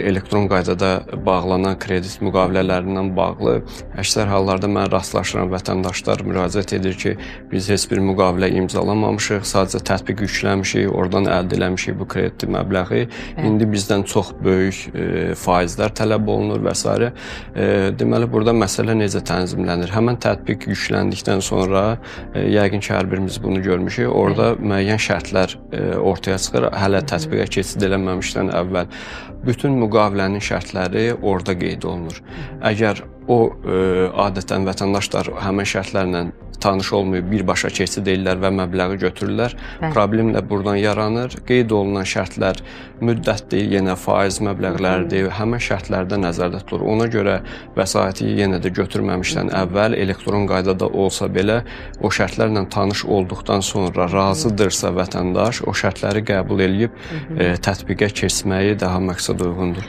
Elektron qaydada bağlanan kredit müqavilələrindən bağlı əksər hallarda mən rastlaşıram, vətəndaşlar müraciət edir ki, biz heç bir müqavilə imzalamamışıq, sadəcə tətbiq yükləmişik, oradan əldə eləmişik bu kredit məbləği. İndi bizdən çox böyük faizlər tələb olunur və s. Deməli, burada məsələ necə tənzimlənir? Həmən tətbiq yükləndikdən sonra, yəqin ki, hər birimiz bunu görmüşük, orada müəyyən şərtlər ortaya çıxır, hələ tətbiqə keçid eləməmişdən əvvəl. Bütün müqavilənin şərtləri orada qeyd olunur. Əgər o adətən vətəndaşlar həmin şərtlərlə tanış olmayıb, birbaşa keçid edirlər və məbləği götürürlər. Problem də buradan yaranır. Qeyd olunan şərtlər müddətdir, yenə faiz məbləğləridir, həmin şərtlərdə nəzərdə tutulur. Ona görə vəsaiti yenə də götürməmişdən əvvəl elektron qaydada olsa belə o şərtlərlə tanış olduqdan sonra razıdırsa vətəndaş, o şərtləri qəbul edib tətbiqə keçməyi daha məqsədəuyğundur.